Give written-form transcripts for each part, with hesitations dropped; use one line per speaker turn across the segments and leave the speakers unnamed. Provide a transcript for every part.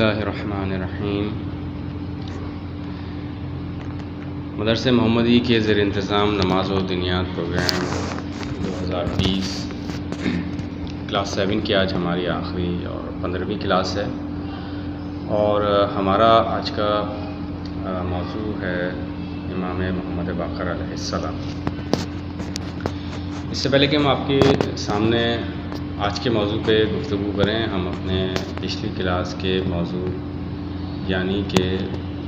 اللہ الرحمن الرحیم۔ مدرسہ محمدی کے زیر انتظام نماز و دینیات پروگرام 2020 کلاس 7 کی آج ہماری آخری اور 15ویں کلاس ہے، اور ہمارا آج کا موضوع ہے امام محمد باقر علیہ السلام۔ اس سے پہلے کہ ہم آپ کے سامنے آج کے موضوع پہ گفتگو کریں، ہم اپنے پچھلی کلاس کے موضوع یعنی کہ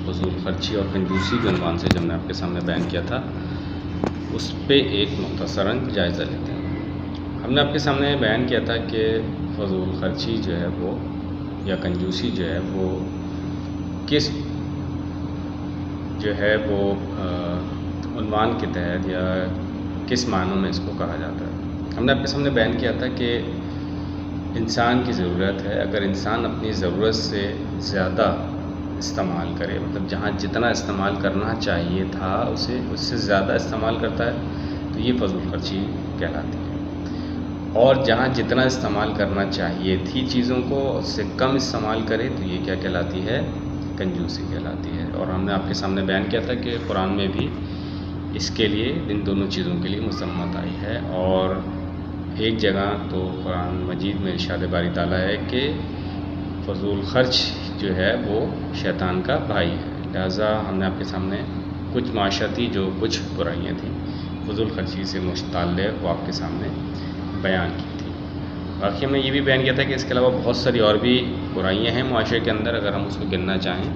فضول خرچی اور کنجوسی کے عنوان سے جب میں آپ کے سامنے بیان کیا تھا، اس پہ ایک مختصراً جائزہ لیتے ہیں۔ ہم نے آپ کے سامنے بیان کیا تھا کہ فضول خرچی جو ہے وہ یا کنجوسی جو ہے وہ کس جو ہے وہ عنوان کے تحت یا کس معنوں میں اس کو کہا جاتا ہے۔ ہم نے آپ کے سامنے بیان کیا تھا کہ انسان کی ضرورت ہے، اگر انسان اپنی ضرورت سے زیادہ استعمال کرے، مطلب جہاں جتنا استعمال کرنا چاہیے تھا اس سے زیادہ استعمال کرتا ہے تو یہ فضول خرچی کہلاتی ہے، اور جہاں جتنا استعمال کرنا چاہیے تھی چیزوں کو اس سے کم استعمال کرے تو یہ کیا کہلاتی ہے؟ کنجوسی کہلاتی ہے۔ اور ہم نے آپ کے سامنے بیان کیا تھا کہ قرآن میں بھی اس کے لیے ان دونوں چیزوں کے لیے مذمت آئی ہے، اور ایک جگہ تو قرآن مجید میں ارشاد باری تعالیٰ ہے کہ فضول خرچ جو ہے وہ شیطان کا بھائی ہے۔ لہٰذا ہم نے آپ کے سامنے کچھ معاشرتی جو کچھ برائیاں تھیں فضول خرچی سے متعلق وہ آپ کے سامنے بیان کی تھی۔ باقی ہم نے یہ بھی بیان کیا تھا کہ اس کے علاوہ بہت ساری اور بھی برائیاں ہیں معاشرے کے اندر، اگر ہم اس کو گننا چاہیں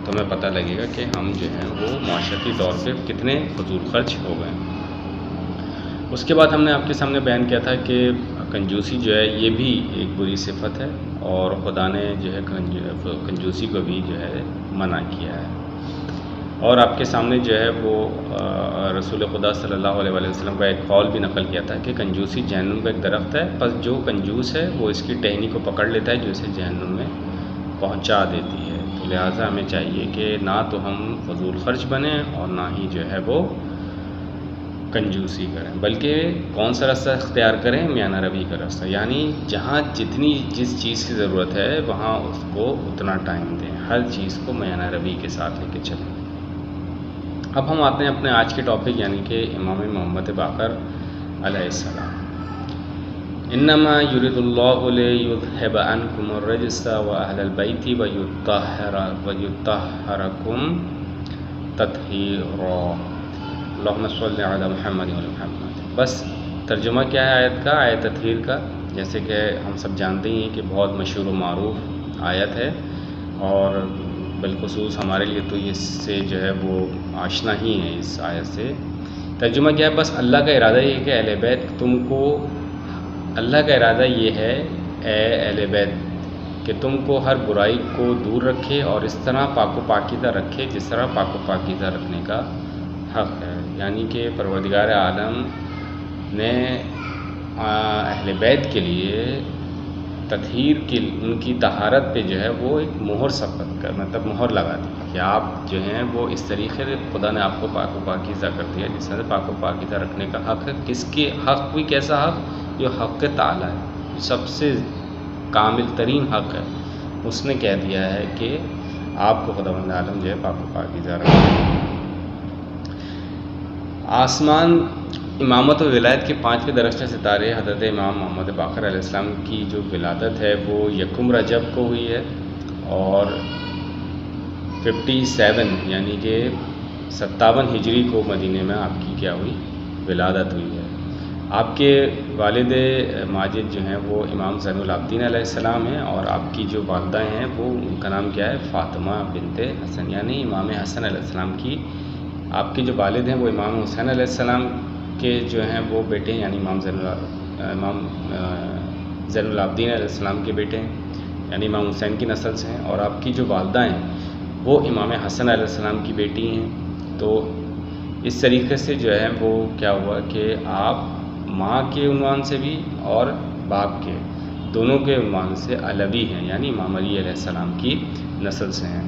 تو ہمیں پتہ لگے گا کہ ہم جو ہیں وہ معاشرتی طور پہ کتنے فضول خرچ ہو گئے۔ اس کے بعد ہم نے آپ کے سامنے بیان کیا تھا کہ کنجوسی جو ہے یہ بھی ایک بری صفت ہے، اور خدا نے جو ہے کنجوسی کو بھی جو ہے منع کیا ہے، اور آپ کے سامنے جو ہے وہ رسول خدا صلی اللہ علیہ وسلم کا ایک قول بھی نقل کیا تھا کہ کنجوسی جہنم کا ایک درخت ہے، پس جو کنجوس ہے وہ اس کی ٹہنی کو پکڑ لیتا ہے جو اسے جہنم میں پہنچا دیتی ہے۔ تو لہٰذا ہمیں چاہیے کہ نہ تو ہم فضول خرچ بنیں اور نہ ہی جو ہے وہ کنجوسی کریں، بلکہ کون سا راستہ اختیار کریں؟ میانہ روی کا راستہ، یعنی جہاں جس چیز کی ضرورت ہے وہاں اس کو اتنا ٹائم دیں، ہر چیز کو میانہ روی کے ساتھ لے کے چلیں۔ اب ہم آتے ہیں اپنے آج کے ٹاپک یعنی کہ امام محمد باقر علیہ السلام۔ انما یرید اللہ لیذھب عنکم الرجس واہل البیت ویطہرکم تطہیرا، اللہم صلی علی محمد و محمد۔ بس ترجمہ کیا ہے آیت کا؟ آیت تطہیر کا، جیسے کہ ہم سب جانتے ہیں کہ بہت مشہور و معروف آیت ہے، اور بالخصوص ہمارے لیے تو اس سے جو ہے وہ آشنا ہی ہے اس آیت سے۔ ترجمہ کیا ہے؟ بس اللہ کا ارادہ یہ ہے کہ اہل بیت اللہ کا ارادہ یہ ہے اے اہل بیت کہ تم کو ہر برائی کو دور رکھے اور اس طرح پاک و پاکیزہ رکھے جس طرح پاک و پاکیزہ رکھنے کا حق ہے، یعنی کہ پروردگار عالم نے اہل بیت کے لیے تطہیر کی ان کی طہارت پہ جو ہے وہ ایک مہر ثبت کر مطلب مہر لگا دی کہ آپ جو ہیں وہ اس طریقے سے خدا نے آپ کو پاک و پاکیزہ کر دیا جس طرح پاک و پاکیزہ رکھنے کا حق ہے۔ کس کے حق؟ کوئی کیسا حق؟ یہ حق تعالیٰ ہے، سب سے کامل ترین حق ہے، اس نے کہہ دیا ہے کہ آپ کو خداوند عالم جو ہے پاک و پاکیزہ رکھے۔ آسمان امامت و ولایت کے 5ویں درجہ ستارے حضرت امام محمد باقر علیہ السلام کی جو ولادت ہے وہ 1 رجب کو ہوئی ہے، اور 57 یعنی کہ 57 ہجری کو مدینے میں آپ کی کیا ہوئی؟ ولادت ہوئی ہے۔ آپ کے والد ماجد جو ہیں وہ امام زین العابدین علیہ السلام ہیں، اور آپ کی جو والدہ ہیں وہ ان کا نام کیا ہے؟ فاطمہ بنت حسن، یعنی امام حسن علیہ السلام کی آپ کے جو والد ہیں وہ امام حسین علیہ السلام کے جو ہیں وہ بیٹے ہیں، یعنی امام زین العابدین علیہ السلام کے بیٹے ہیں، یعنی امام حسین کی نسل سے ہیں، اور آپ کی جو والدہ ہیں وہ امام حسن علیہ السلام کی بیٹی ہیں۔ تو اس طریقے سے جو ہے وہ کیا ہوا کہ آپ ماں کے عنوان سے بھی اور باپ کے دونوں کے عنوان سے علوی ہیں، یعنی امام علی علیہ السلام کی نسل سے ہیں۔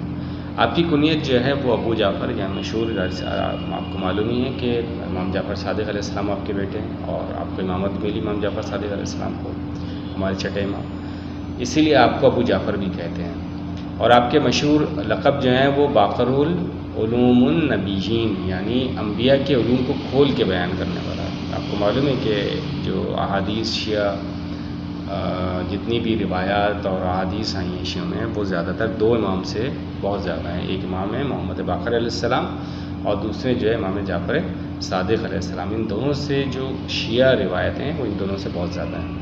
آپ کی کنیت جو ہے وہ ابو جعفر، یہاں مشہور آپ کو معلوم ہی ہے کہ امام جعفر صادق علیہ السلام آپ کے بیٹے ہیں، اور آپ کو امامت ملی امام جعفر صادق علیہ السلام کو، ہمارے چھٹے امام، اسی لیے آپ کو ابو جعفر بھی کہتے ہیں۔ اور آپ کے مشہور لقب جو ہیں وہ باقر العلوم النبیین، یعنی انبیاء کے علوم کو کھول کے بیان کرنے والا ہے۔ آپ کو معلوم ہے کہ جو احادیث شیعہ جتنی بھی روایات اور احادیث آئی ہیں شیعوں میں، وہ زیادہ تر دو امام سے بہت زیادہ ہیں۔ ایک امام ہے محمد باقر علیہ السلام، اور دوسرے جو ہے امام جعفر صادق علیہ السلام۔ ان دونوں سے جو شیعہ روایتیں ہیں وہ ان دونوں سے بہت زیادہ ہیں۔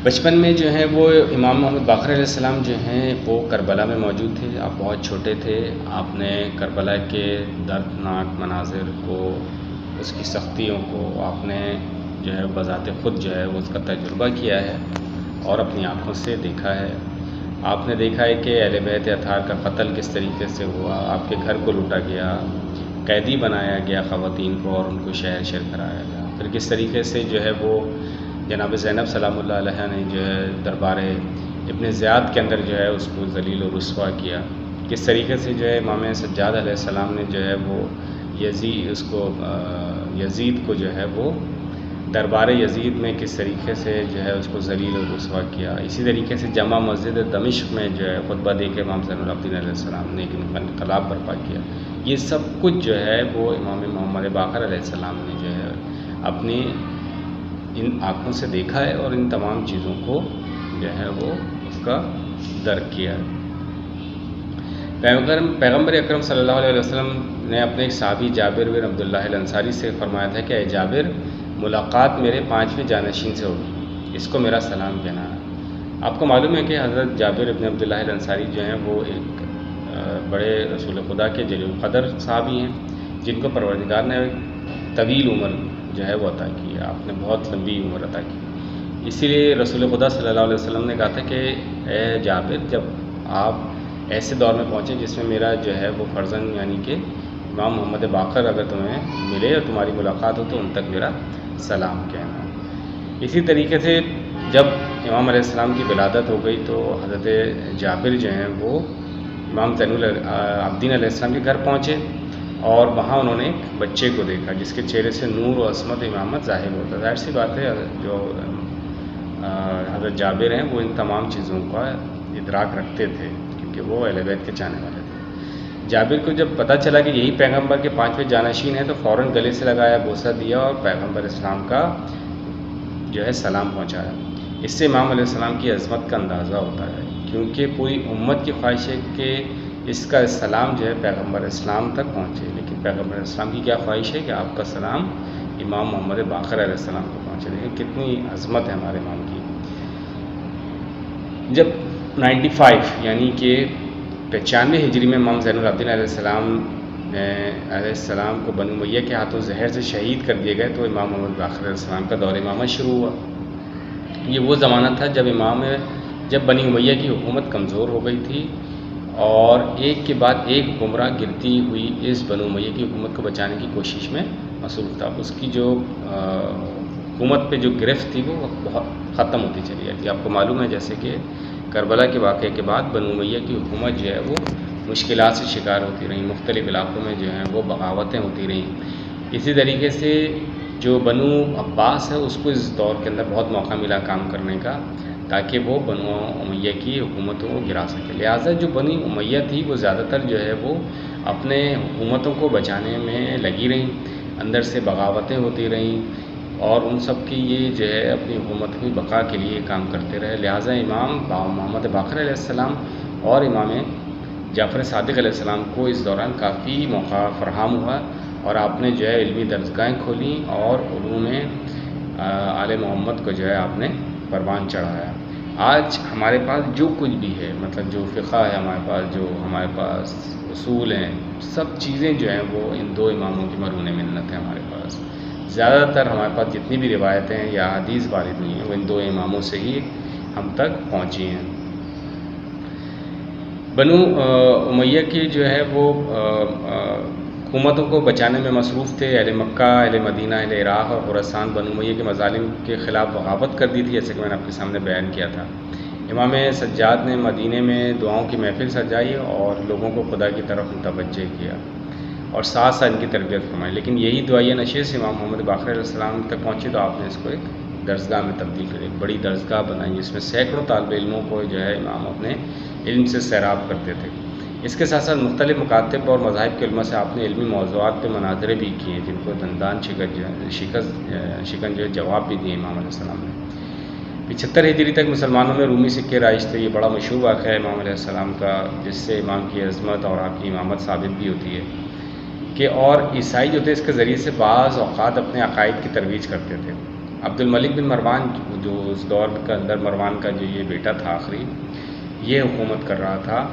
بچپن میں جو ہے وہ امام محمد باقر علیہ السلام جو ہیں وہ کربلا میں موجود تھے۔ آپ بہت چھوٹے تھے، آپ نے کربلا کے دردناک مناظر کو، اس کی سختیوں کو آپ نے جو ہے بذات خود جو ہے اس کا تجربہ کیا ہے اور اپنی آنکھوں سے دیکھا ہے۔ آپ نے دیکھا ہے کہ اہل بیت اطہار کا قتل کس طریقے سے ہوا، آپ کے گھر کو لوٹا گیا، قیدی بنایا گیا خواتین کو اور ان کو شہر شہر کرایا گیا، پھر کس طریقے سے جو ہے وہ جناب زینب سلام اللہ علیہ نے جو ہے دربار ابن زیاد کے اندر جو ہے اس کو ذلیل و رسوا کیا، کس طریقے سے جو ہے امام سجاد علیہ السلام نے جو ہے وہ یزید کو جو ہے وہ دربار یزید میں کس طریقے سے جو ہے اس کو ذلیل و رسوا کیا۔ اسی طریقے سے جامع مسجد دمشق میں جو ہے خطبہ دے کے امام زین العابدین علیہ السلام نے ایک انقلاب برپا کیا۔ یہ سب کچھ جو ہے وہ امام محمد باقر علیہ السلام نے جو ہے اپنی ان آنکھوں سے دیکھا ہے اور ان تمام چیزوں کو جو ہے وہ اس کا درک کیا ہے۔ پیغمبر اکرم صلی اللہ علیہ وسلم نے اپنے ایک صحابی جابر بن عبداللہ الانصاری سے فرمایا تھا کہ اے جابر، ملاقات میرے 5ویں جانشین سے ہوگی، اس کو میرا سلام کہنا ہے۔ آپ کو معلوم ہے کہ حضرت جابر بن عبداللہ الانصاری جو ہیں وہ ایک بڑے رسول خدا کے جلیل القدر صحابی ہیں، جن کو پروردگار نے طویل عمر جو ہے وہ عطا کی ہے، آپ نے بہت لمبی عمر عطا کی۔ اسی لیے رسول خدا صلی اللہ علیہ وسلم نے کہا تھا کہ اے جابر، جب آپ ایسے دور میں پہنچے جس میں میرا جو ہے وہ فرزند یعنی کہ امام محمد باقر اگر تمہیں ملے اور تمہاری ملاقات ہو تو ان تک میرا سلام کہنا۔ اسی طریقے سے جب امام علیہ السلام کی ولادت ہو گئی تو حضرت جابر جو ہیں وہ امام زین العابدین علیہ السلام کے گھر پہنچے اور وہاں انہوں نے ایک بچے کو دیکھا جس کے چہرے سے نور و عصمت امامت ظاہر ہوتا۔ ظاہر سی بات ہے جو حضرت جابر ہیں وہ ان تمام چیزوں کا ادراک رکھتے تھے کیونکہ وہ اہل بیت کے چاہنے والے تھے۔ جابر کو جب پتہ چلا کہ یہی پیغمبر کے 5ویں جانشین ہیں تو فوراً گلے سے لگایا، بوسہ دیا اور پیغمبر اسلام کا جو ہے سلام پہنچایا۔ اس سے امام علیہ السلام کی عظمت کا اندازہ ہوتا ہے کیونکہ پوری امت کی خواہش ہے کہ اس کا سلام جو ہے پیغمبر اسلام تک پہنچے، لیکن پیغمبر اسلام کی کیا خواہش ہے کہ آپ کا سلام امام محمد باقر علیہ السلام کو پہنچے۔ دیکھیں کتنی عظمت ہے ہمارے امام کی۔ جب 95 یعنی کہ 95 ہجری میں امام زین العابدین علیہ السلام کو بنو امیہ کے ہاتھوں زہر سے شہید کر دیے گئے تو امام محمد باقر علیہ السلام کا دور امامت شروع ہوا۔ یہ وہ زمانہ تھا جب بنی امیہ کی حکومت کمزور ہو گئی تھی اور ایک کے بعد ایک حکمراں گرتی ہوئی اس بنو امیہ کی حکومت کو بچانے کی کوشش میں مصروف تھا۔ اس کی جو حکومت پہ جو گرفت تھی وہ بہت ختم ہوتی چلی جاتی۔ آپ کو معلوم ہے جیسے کہ کربلا کے واقعے کے بعد بنو امیہ کی حکومت جو ہے وہ مشکلات سے شکار ہوتی رہیں، مختلف علاقوں میں جو ہیں وہ بغاوتیں ہوتی رہیں۔ اسی طریقے سے جو بنو عباس ہے اس کو اس دور کے اندر بہت موقع ملا کام کرنے کا تاکہ وہ بنو امیہ کی حکومتوں کو گرا سکے۔ لہٰذا جو بنی امیہ تھی وہ زیادہ تر جو ہے وہ اپنے حکومتوں کو بچانے میں لگی رہیں، اندر سے بغاوتیں ہوتی رہیں اور ان سب کی یہ جو ہے اپنی حکومت کی بقا کے لیے کام کرتے رہے۔ لہٰذا امام محمد باقر علیہ السلام اور امام جعفر صادق علیہ السلام کو اس دوران کافی موقع فراہم ہوا اور آپ نے جو ہے علمی درسگاہیں کھولیں اور علوم آل محمد کو جو ہے آپ نے پروان چڑھایا۔ آج ہمارے پاس جو کچھ بھی ہے، مطلب جو فقہ ہے ہمارے پاس اصول ہیں، سب چیزیں جو ہیں وہ ان دو اماموں کی مرہون منت ہیں ہمارے پاس۔ زیادہ تر ہمارے پاس جتنی بھی روایتیں ہیں یا حدیث وارد نہیں ہیں وہ ان دو اماموں سے ہی ہم تک پہنچی ہیں۔ بنو امیہ کی جو ہے وہ حکومتوں کو بچانے میں مصروف تھے۔ اہل مکہ، اہل مدینہ، اہل عراق اور خراسان بنو امیہ کے مظالم کے خلاف بغاوت کر دی تھی، جیسے کہ میں نے آپ کے سامنے بیان کیا تھا۔ امام سجاد نے مدینے میں دعاؤں کی محفل سجائی اور لوگوں کو خدا کی طرف متوجہ کیا اور ساتھ ان کی تربیت فرمائی، لیکن یہی دعائیہ نشست امام محمد باقر علیہ السلام تک پہنچی تو آپ نے اس کو ایک درسگاہ میں تبدیل کر دی، بڑی درسگاہ بنائی جس میں سینکڑوں طالب علموں کو جو ہے امام اپنے علم سے سیراب کرتے تھے۔ اس کے ساتھ ساتھ مختلف مکاتب اور مذاہب کے علماء سے آپ نے علمی موضوعات پہ مناظرے بھی کیے ہیں، جن کو دندان شکن جو ہے جواب بھی دیے امام علیہ السلام نے۔ 75 ہجری تک مسلمانوں میں رومی سکے رائج تھے۔ یہ بڑا مشہور واقعہ ہے امام علیہ السلام کا، جس سے امام کی عظمت اور آپ کی امامت ثابت بھی ہوتی ہے کہ اور عیسائی جو تھے اس کے ذریعے سے بعض اوقات اپنے عقائد کی ترویج کرتے تھے۔ عبد الملک بن مروان جو اس دور کے اندر مروان کا جو یہ بیٹا تھا آخری، یہ حکومت کر رہا تھا،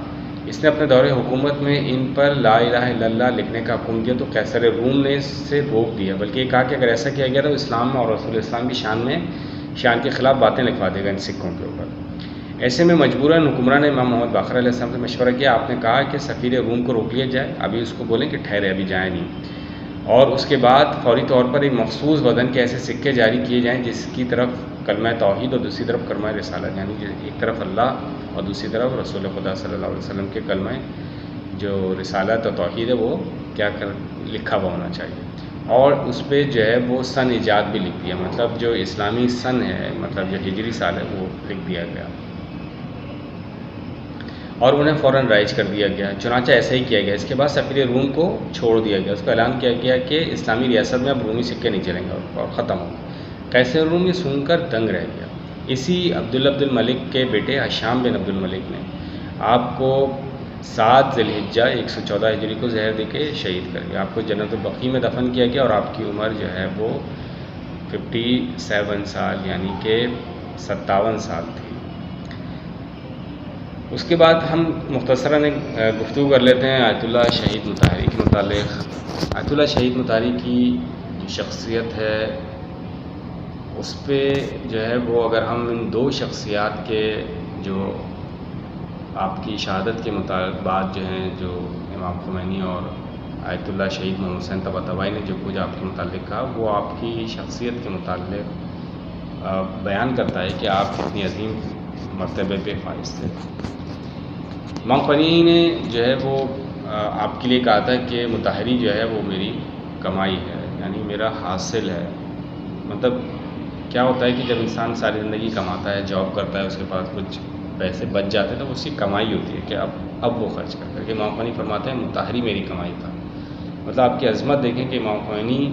اس نے اپنے دور حکومت میں ان پر لا الہ الا اللہ لکھنے کا حکم دیا تو قیصر روم نے اس سے روک دیا، بلکہ یہ کہا کہ اگر ایسا کیا گیا تو اسلام اور رسول اسلام کی شان کے خلاف باتیں لکھوا دے گا ان سکھوں کے اوپر۔ ایسے میں مجبوراً حکمران نے امام محمد باقر علیہ السلام سے مشورہ کیا۔ آپ نے کہا کہ سفیر روم کو روک لیا جائے، ابھی اس کو بولیں کہ ٹھہرے، ابھی جائیں نہیں، اور اس کے بعد فوری طور پر ایک مخصوص وزن کے ایسے سکے جاری کیے جائیں جس کی طرف کلمہ توحید اور دوسری طرف کلمہ رسالت، یعنی ایک طرف اللہ اور دوسری طرف رسول خدا صلی اللہ علیہ وسلم کے کلمہ جو رسالت اور توحید ہے وہ کیا لکھا ہوا ہونا چاہیے، اور اس پہ جو ہے وہ سن ایجاد بھی لکھ دیا، مطلب جو اسلامی سن ہے، مطلب جو ہجری سال ہے وہ لکھ دیا گیا اور انہیں فوراً رائج کر دیا گیا۔ چنانچہ ایسا ہی کیا گیا۔ اس کے بعد سفیر روم کو چھوڑ دیا گیا، اس کو اعلان کیا گیا کہ اسلامی ریاست میں اب رومی سکے نہیں چلیں گے اور ختم ہو۔ قیصر روم یہ سن کر دنگ رہ گیا۔ اسی عبد الملک کے بیٹے حشام بن عبد الملک نے آپ کو 7 ذی الحجہ 114 ہجری کو زہر دے کے شہید کر دیا۔ آپ کو جنت البقیع میں دفن کیا گیا اور آپ کی عمر جو ہے وہ 57 سال یعنی کہ 57 سال تھی۔ اس کے بعد ہم مختصراً گفتگو کر لیتے ہیں آیت اللہ شہید مطہری کے متعلق۔ آیت اللہ شہید مطہری کی جو شخصیت ہے اس پہ جو ہے وہ اگر ہم ان 2 شخصیات کے جو آپ کی شہادت کے بعد جو ہیں جو امام خمینی اور آیت اللہ شہید محمد حسین طباطبائی نے جو کچھ آپ کے متعلق کہا وہ آپ کی شخصیت کے متعلق بیان کرتا ہے کہ آپ کتنی عظیم مرتبے پہ فائز تھے۔ امام خمینی نے جو ہے وہ آپ کے لیے کہا تھا کہ مطہری جو ہے وہ میری کمائی ہے، یعنی میرا حاصل ہے۔ مطلب کیا ہوتا ہے کہ جب انسان ساری زندگی کماتا ہے، جاب کرتا ہے، اس کے پاس کچھ پیسے بچ جاتے ہیں تو اس کی کمائی ہوتی ہے کہ اب وہ خرچ کر کے امام خمینی فرماتے ہیں مطہری میری کمائی تھا۔ مطلب آپ کی عظمت دیکھیں کہ امام خمینی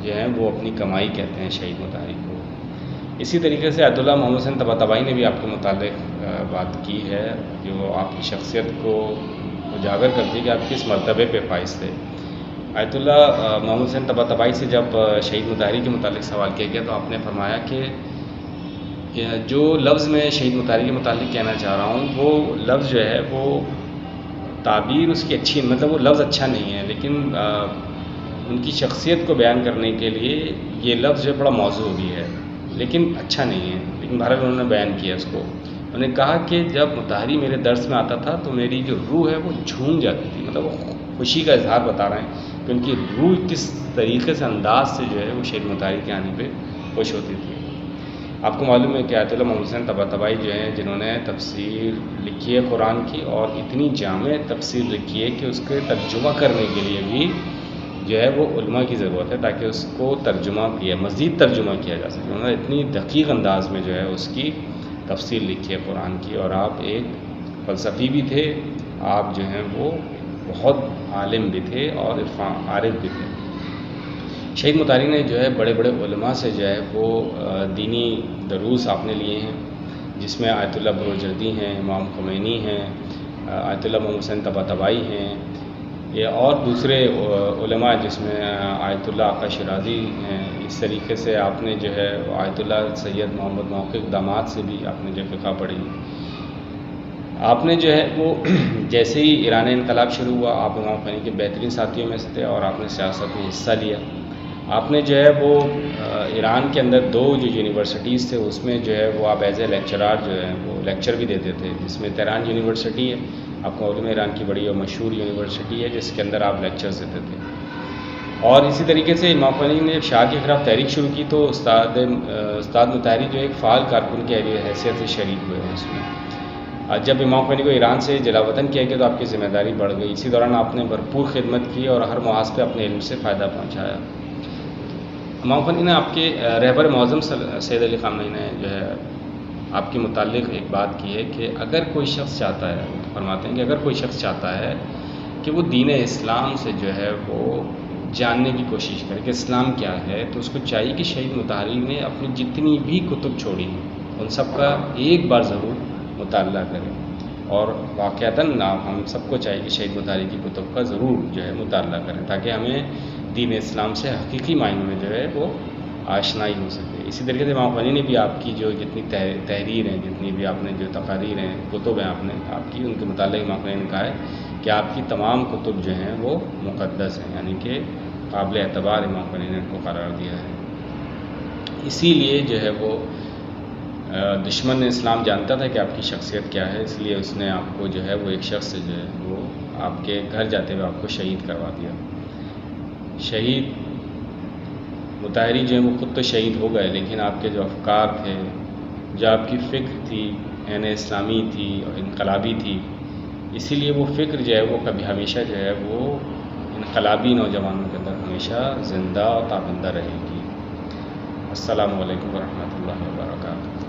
جو ہیں وہ اپنی کمائی کہتے ہیں شہید مطہری کو۔ اسی طریقے سے آیت اللہ محمد حسین طباطبائی نے بھی آپ کے متعلق بات کی ہے جو آپ کی شخصیت کو اجاگر کرتی ہے کہ آپ کس مرتبے پہ فائز تھے۔ آیت اللہ محمد حسین طباطبائی سے جب شہید مطہری کے متعلق سوال کیا گیا تو آپ نے فرمایا کہ جو لفظ میں شہید مطہری کے متعلق کہنا چاہ رہا ہوں وہ لفظ جو ہے وہ تعبیر اس کی اچھی، مطلب وہ لفظ اچھا نہیں ہے، لیکن ان کی شخصیت کو بیان کرنے کے لیے یہ لفظ جو بڑا موضوع بھی ہے لیکن اچھا نہیں ہے، لیکن بہرحال انہوں نے بیان کیا اس کو۔ انہوں نے کہا کہ جب مطہری میرے درس میں آتا تھا تو میری جو روح ہے وہ جھوم جاتی تھی، مطلب وہ خوشی کا اظہار بتا رہے ہیں کہ ان کی روح کس طریقے سے انداز سے جو ہے وہ شہید مطہری کے آنے پہ خوش ہوتی تھی۔ آپ کو معلوم ہے کہ آیت اللہ محمد حسین طباطبائی جو ہیں جنہوں نے تفسیر لکھی ہے قرآن کی اور اتنی جامع تفسیر لکھی ہے کہ اس کے ترجمہ کرنے کے لیے بھی جو ہے وہ علماء کی ضرورت ہے تاکہ اس کو مزید ترجمہ کیا جا سکے۔ انہوں نے اتنی دقیق انداز میں جو ہے اس کی تفسیر لکھی ہے قرآن کی، اور آپ ایک فلسفی بھی تھے، آپ جو ہیں وہ بہت عالم بھی تھے اور عارف بھی تھے۔ شہید مطہری نے جو ہے بڑے بڑے علماء سے جو ہے وہ دینی دروس آپ نے لیے ہیں، جس میں آیت اللہ بروجردی ہیں، امام خمینی ہیں، آیت اللہ محمد حسین طباطبائی ہیں، اور دوسرے علماء جس میں آیت اللہ آقا شیرازی ہیں۔ اس طریقے سے آپ نے جو ہے آیت اللہ سید محمد موقف داماد سے بھی آپ نے جو فقہ پڑھی۔ آپ نے جو ہے وہ جیسے ہی ایران انقلاب شروع ہوا آپ امام خمینی کے بہترین ساتھیوں میں سے تھے اور آپ نے سیاست میں حصہ لیا۔ آپ نے جو ہے وہ ایران کے اندر 2 جو یونیورسٹیز تھے اس میں جو ہے وہ آپ ایز اے لیکچرار جو ہے وہ لیکچر بھی دیتے تھے، جس میں تہران یونیورسٹی ہے، آپ کو معلوم ہے ایران کی بڑی اور مشہور یونیورسٹی ہے جس کے اندر آپ لیکچرز دیتے تھے۔ اور اسی طریقے سے امام خمینی نے شاہ کے خلاف تحریک شروع کی تو استاد مطہری جو ایک فعال کارکن کی حیثیت سے شریک ہوئے ہیں اس میں۔ جب امام خمینی کو ایران سے جلا وطن کیا گیا تو آپ کی ذمہ داری بڑھ گئی۔ اسی دوران آپ نے بھرپور خدمت کی اور ہر محاذ پہ اپنے علم سے فائدہ پہنچایا۔ امام خمینی نے آپ کے رہبر معظم سید علی خامنہئی نے جو ہے آپ کے متعلق ایک بات کی ہے کہ اگر کوئی شخص چاہتا ہے، فرماتے ہیں کہ اگر کوئی شخص چاہتا ہے کہ وہ دین اسلام سے جو ہے وہ جاننے کی کوشش کرے کہ اسلام کیا ہے، تو اس کو چاہیے کہ شہید مطہری نے اپنی جتنی بھی کتب چھوڑی ہیں ان سب کا ایک بار ضرور مطالعہ کرے، اور واقعتاً ہم سب کو چاہیے کہ شہید مطہری کی کتب کا ضرور جو ہے مطالعہ کریں، تاکہ ہمیں دین اسلام سے حقیقی معنی میں جو ہے وہ آشنائی ہو سکے۔ اسی طریقے سے امام خمینی نے بھی آپ کی جو جتنی تحریر ہیں، جتنی بھی آپ نے جو تقاریر ہیں، کتب ہیں آپ کی، ان کے متعلق امام خمینی نے کہا ہے کہ آپ کی تمام کتب جو ہیں وہ مقدس ہیں، یعنی کہ قابل اعتبار امام خمینی نے ان کو قرار دیا ہے۔ اسی لیے جو ہے وہ دشمن اسلام جانتا تھا کہ آپ کی شخصیت کیا ہے، اس لیے اس نے آپ کو جو ہے وہ ایک شخص سے جو ہے وہ آپ کے گھر جاتے ہوئے آپ کو شہید کروا دیا۔ شہید مطہری جو ہے وہ خود تو شہید ہو گئے، لیکن آپ کے جو افکار تھے، جو آپ کی فکر تھی عین اسلامی تھی اور انقلابی تھی، اسی لیے وہ فکر جو ہے وہ کبھی ہمیشہ جو ہے وہ انقلابی نوجوانوں کے اندر ہمیشہ زندہ اور تابندہ رہے گی۔ السلام علیکم ورحمۃ اللہ وبرکاتہ۔